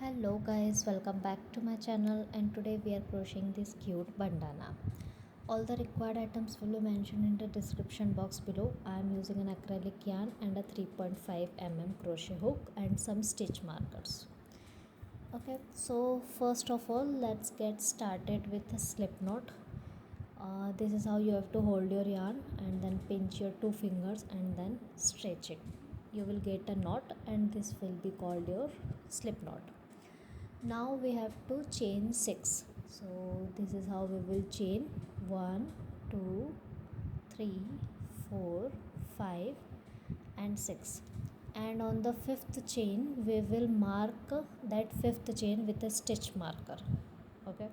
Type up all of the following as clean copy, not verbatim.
Hello guys, welcome back to my channel, and today we are crocheting this cute bandana. All the required items will be mentioned in the description box below. I am using an acrylic yarn and a 3.5 mm crochet hook and some stitch markers. Okay, so first of all let's get started with a slip knot. This is how you have to hold your yarn and then pinch your two fingers and then stretch it. You will get a knot and this will be called your slip knot. Now we have to chain 6, so this is how we will chain 1 2 3 4 5 and 6, and on the fifth chain we will mark that fifth chain with a stitch marker. Okay,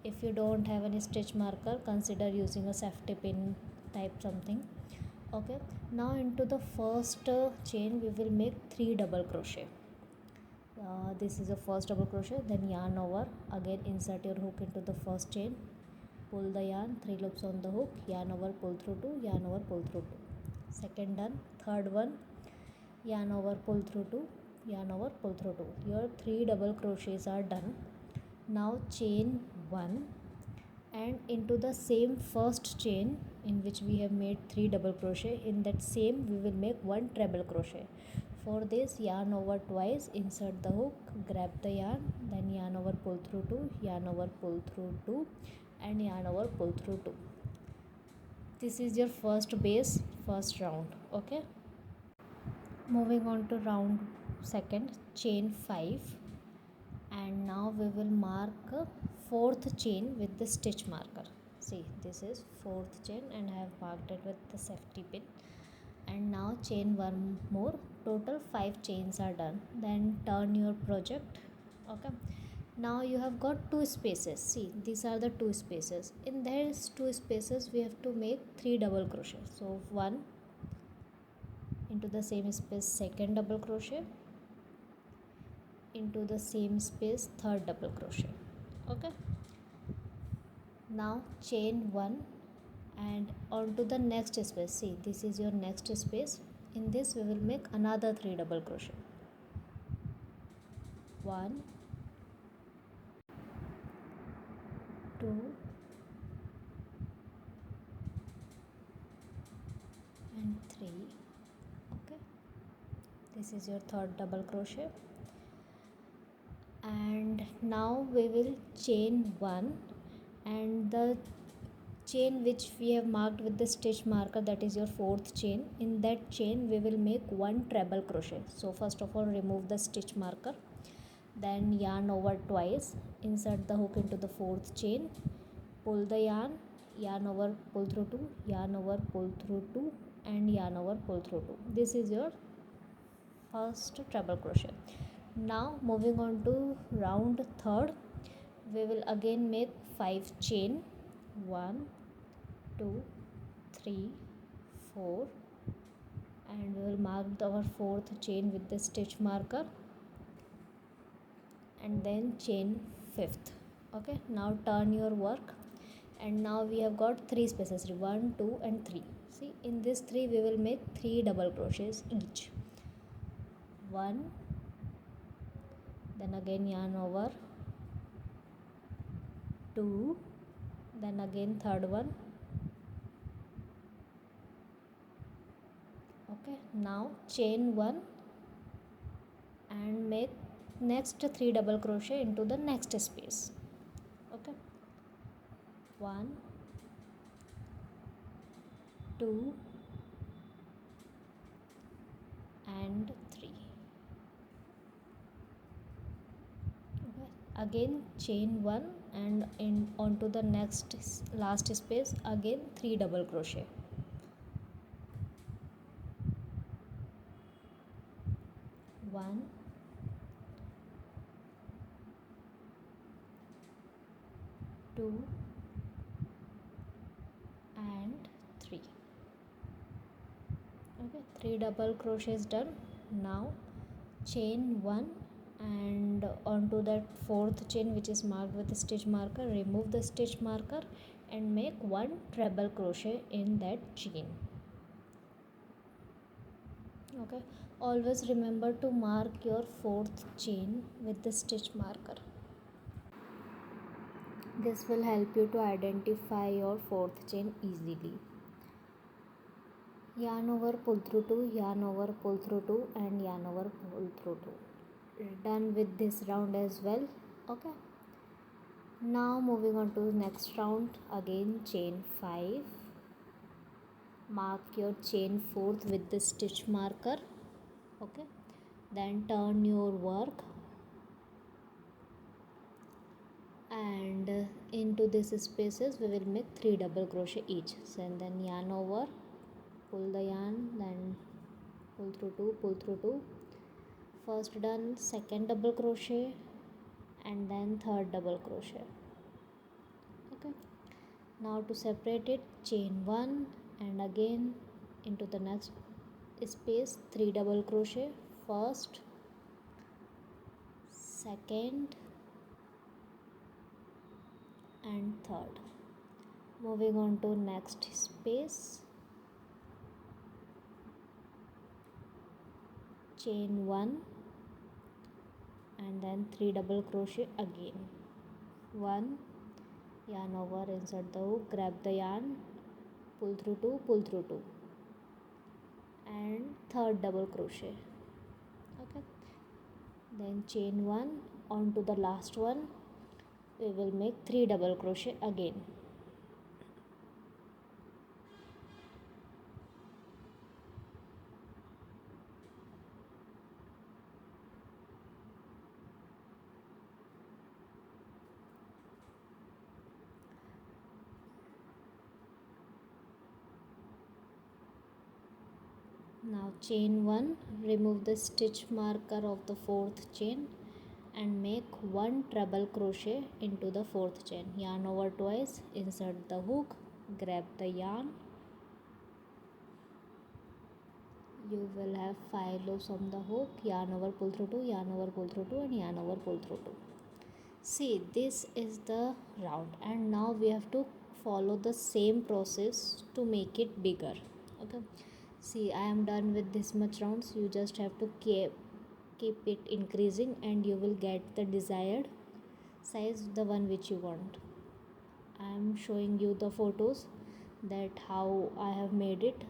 if you don't have any stitch marker, consider using a safety pin type something. Okay, now into the first chain we will make 3 double crochet. This is the first double crochet, then yarn over, again insert your hook into the first chain, pull the yarn, 3 loops on the hook, yarn over, pull through 2, yarn over, pull through 2, second done. Third one, yarn over, pull through 2, yarn over, pull through 2. Your 3 double crochets are done. Now chain 1 and into the same first chain in which we have made 3 double crochet, in that same we will make 1 treble crochet. For this, yarn over twice, insert the hook, grab the yarn, then yarn over, pull through 2, yarn over, pull through 2, and yarn over, pull through 2. This is your first base, first round. Okay, moving on to round second, chain 5, and now we will mark fourth chain with the stitch marker. See, this is fourth chain and I have marked it with the safety pin. And now chain one more, total 5 chains are done. Then turn your project. Okay, now you have got 2 spaces. See, these are the 2 spaces. In these 2 spaces we have to make 3 double crochet. So 1 into the same space, second double crochet, into the same space, third double crochet. Okay, now chain 1 and onto the next space. See, this is your next space. In this we will make another 3 double crochet. 1 2 and 3. Okay, this is your third double crochet, and now we will chain 1 and the chain which we have marked with the stitch marker, that is your fourth chain. In that chain we will make 1 treble crochet. So first of all remove the stitch marker, then yarn over twice, insert the hook into the fourth chain, pull the yarn, yarn over, pull through 2, yarn over, pull through 2, and yarn over, pull through 2. This is your first treble crochet. Now moving on to round third, we will again make 5 chain, 1 2 3 4, and we will mark our fourth chain with the stitch marker and then chain fifth. Okay, now turn your work, and now we have got 3 spaces, 1 2 and 3. See, in this 3 we will make 3 double crochets each. 1, then again yarn over, 2, then again third one. Okay, now chain 1 and make next 3 double crochet into the next space. Okay, 1 2 and 3. Okay, again chain 1 and in onto the next last space again 3 double crochet. 1 2 and 3. Okay, 3 double crochets done. Now chain 1 and onto that fourth chain which is marked with the stitch marker, remove the stitch marker and make 1 treble crochet in that chain. Okay, Always remember to mark your fourth chain with the stitch marker. This will help you to identify your fourth chain easily. Yarn over, pull through 2, yarn over, pull through 2, and yarn over, pull through 2. Done with this round as well. Okay. Now moving on to next round. Again chain 5. Mark your chain 4th with the stitch marker. Okay. Then turn your work and into these spaces we will make 3 double crochet each. So and then yarn over, pull the yarn, then pull through 2, pull through 2. First done, second double crochet, and then third double crochet. Okay. Now to separate it, chain 1 and again into the next space 3 double crochet, first, second, and third. Moving on to next space, chain 1 and then 3 double crochet again, 1, yarn over, insert the hook, grab the yarn, pull through 2, pull through 2, and third double crochet. Okay, then chain 1 onto the last one, we will make 3 double crochet again. Now chain 1, remove the stitch marker of the fourth chain and make 1 treble crochet into the fourth chain. Yarn over twice, insert the hook, grab the yarn. You will have 5 loops on the hook, yarn over, pull through 2, yarn over, pull through 2, and yarn over, pull through 2. See, this is the round, and now we have to follow the same process to make it bigger. Okay, see, I am done with this much rounds. You just have to keep it increasing and you will get the desired size, the one which you want. I am showing you the photos that how I have made it.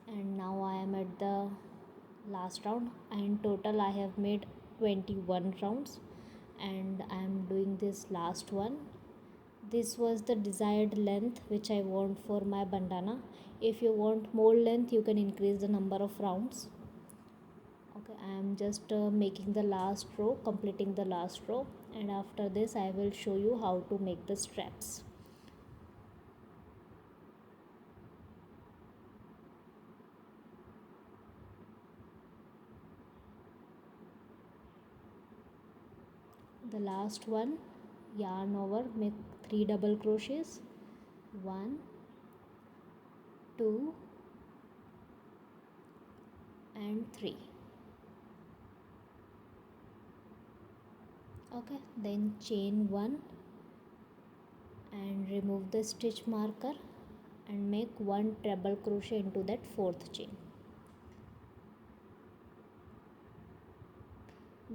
And now I am at the last round. In total I have made 21 rounds and I am doing this last one. This was the desired length which I want for my bandana. If you want more length, you can increase the number of rounds. Okay, I am just making the last row, completing the last row, and after this I will show you how to make the straps. The last one, yarn over, make 3 double crochets, 1, 2, and 3. Okay, then chain 1 and remove the stitch marker and make 1 treble crochet into that fourth chain.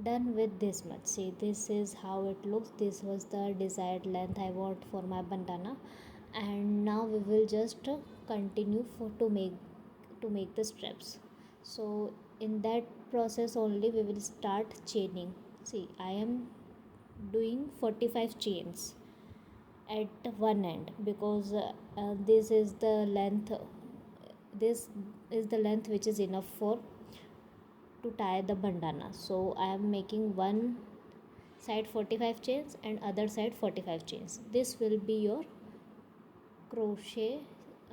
Done with this much. See, this is how it looks. This was the desired length I want for my bandana, and now we will just continue to make the straps. So in that process only we will start chaining. See, I am doing 45 chains at one end because this is the length, which is enough for to tie the bandana. So I am making one side 45 chains and other side 45 chains. This will be your crochet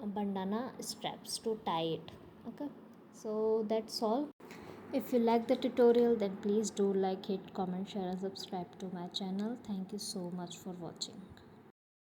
bandana straps to tie it. Okay, so that's all. If you like the tutorial, then please do like, hit, comment, share and subscribe to my channel. Thank you so much for watching.